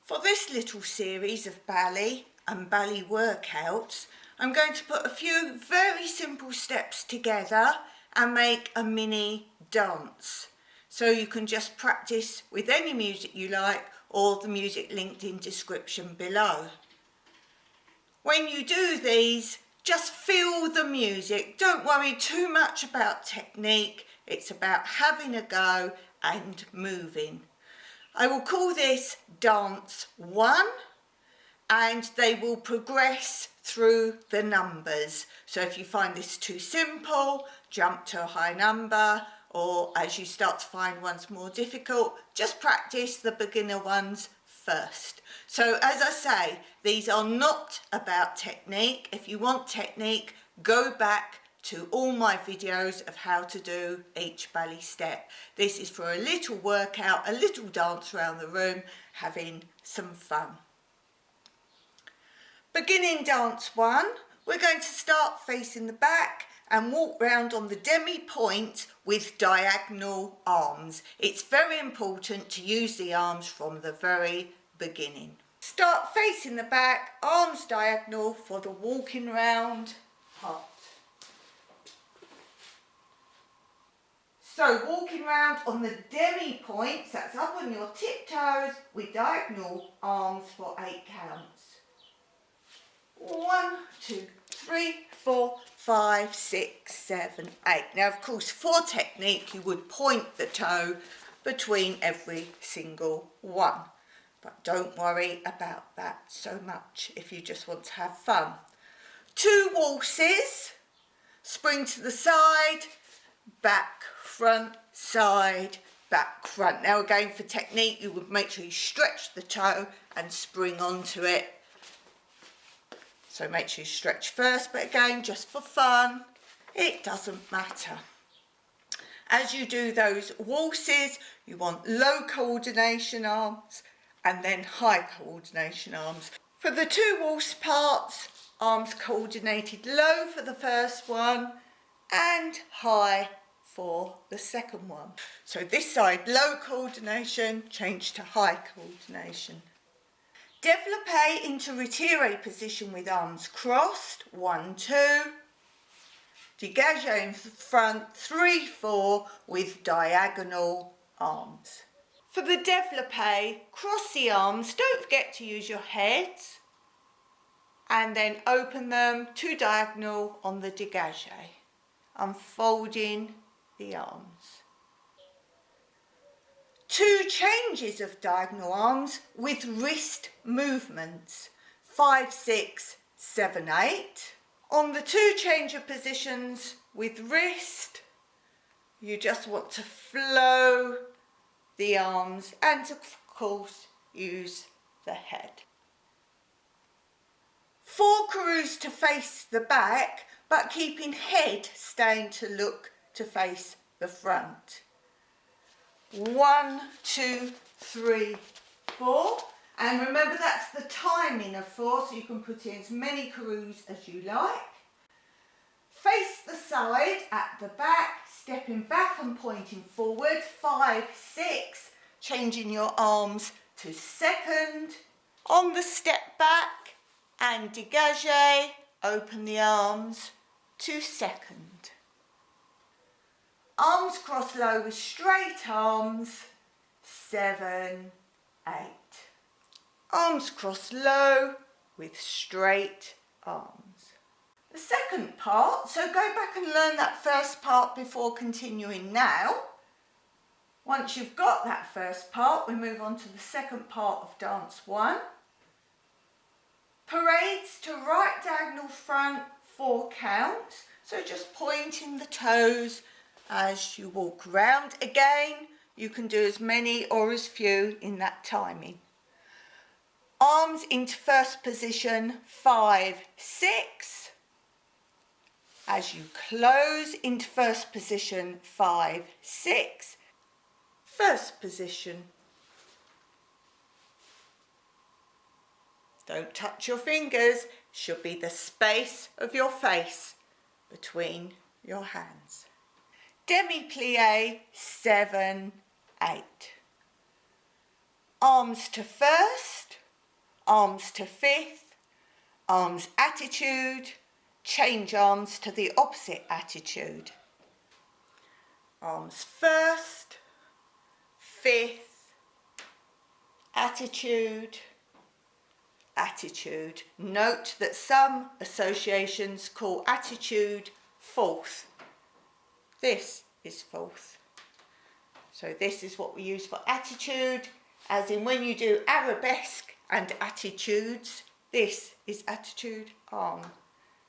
For this little series of ballet and ballet workouts, I'm going to put a few very simple steps together and make a mini dance. So you can just practice with any music you like or the music linked in description below. When you do these, just feel the music. Don't worry too much about technique. It's about having a go and moving. I will call this dance 1 and they will progress through the numbers. So if you find this too simple, jump to a high number, or as you start to find ones more difficult, just practice the beginner ones first. So as I say, these are not about technique. If you want technique, go back to all my videos of how to do each ballet step. This is for a little workout, a little dance around the room, having some fun. Beginning dance 1, we're going to start facing the back and walk round on the demi-pointe with diagonal arms. It's very important to use the arms from the very beginning. Start facing the back, arms diagonal for the walking round part. So walking round on the demi-points, that's up on your tiptoes with diagonal arms for 8 counts. 1, 2, 3, 4, 5, 6, 7, 8. Now of course for technique you would point the toe between every single one. But don't worry about that so much if you just want to have fun. 2 waltzes, spring to the side, back, front, side, back, front. Now again for technique you would make sure you stretch the toe and spring onto it. So make sure you stretch first, but again just for fun, it doesn't matter. As you do those waltzes, you want low coordination arms and then high coordination arms. For the 2 waltz parts, arms coordinated low for the first one and high for the second one. So this side low coordination, change to high coordination. Développé into retiré position with arms crossed, 1, 2. Dégagé in front, 3, 4 with diagonal arms. For the développé, cross the arms, don't forget to use your heads and then open them to diagonal on the dégagé, unfolding the arms. 2 changes of diagonal arms with wrist movements, 5, 6, 7, 8. On the 2 change of positions with wrist, you just want to flow the arms and of course use the head. 4 carroos to face the back, but keeping head staying to look to face the front. 1, 2, 3, 4, and remember that's the timing of 4, so you can put in as many carroos as you like. Face the side at the back, stepping back and pointing forward, 5, 6, changing your arms to second. On the step back and dégagé, open the arms to second. Arms cross low with straight arms, 7, 8. Arms cross low with straight arms. The second part, so go back and learn that first part before continuing now. Once you've got that first part, we move on to the second part of dance 1. Parades to right diagonal front, 4 counts, so just pointing the toes as you walk round. Again, you can do as many or as few in that timing. Arms into first position, 5, 6. As you close into first position, 5, 6. First position. Don't touch your fingers, should be the space of your face between your hands. Demi-plie, 7, 8. Arms to first, arms to fifth, arms attitude, change arms to the opposite attitude. Arms first, fifth, attitude, attitude. Note that some associations call attitude fourth. This is fourth. So this is what we use for attitude, as in when you do arabesque and attitudes, this is attitude arm.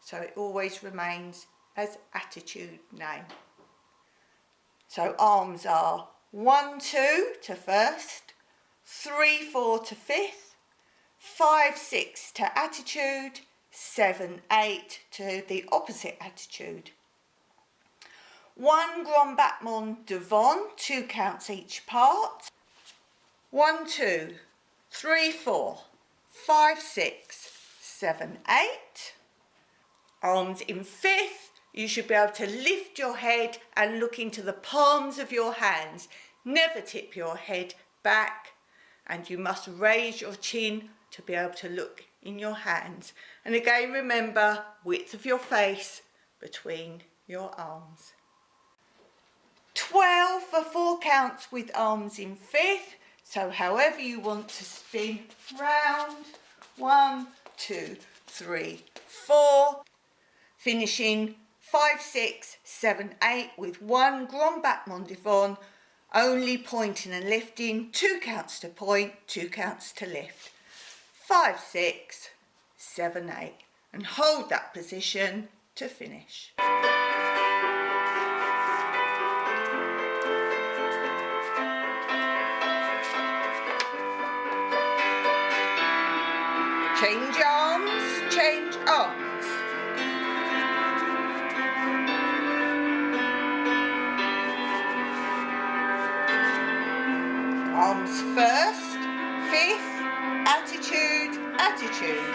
So it always remains as attitude name. So arms are 1, 2 to first, 3, 4 to fifth, 5, 6 to attitude, 7, 8 to the opposite attitude. 1 grand battement devant, 2 counts each part. 1, 2, 3, 4, 5, 6, 7, 8. Arms in fifth, you should be able to lift your head and look into the palms of your hands. Never tip your head back, and you must raise your chin to be able to look in your hands. And again, remember, width of your face between your arms. 12 for 4 counts with arms in fifth. So however you want to spin round, 1, 2, 3, 4. Finishing 5, 6, 7, 8 with 1 grand battement devant, only pointing and lifting, 2 counts to point, 2 counts to lift. 5, 6, 7, 8, and hold that position to finish. Change arms, change arms. Arms first, fifth, attitude, attitude.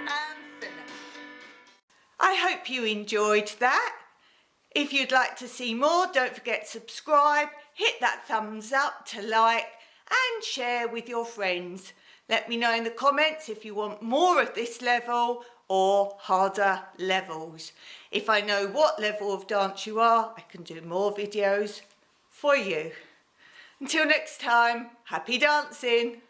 And finish. I hope you enjoyed that. If you'd like to see more, don't forget to subscribe, hit that thumbs up to like and share with your friends. Let me know in the comments if you want more of this level or harder levels. If I know what level of dance you are, I can do more videos for you. Until next time, happy dancing!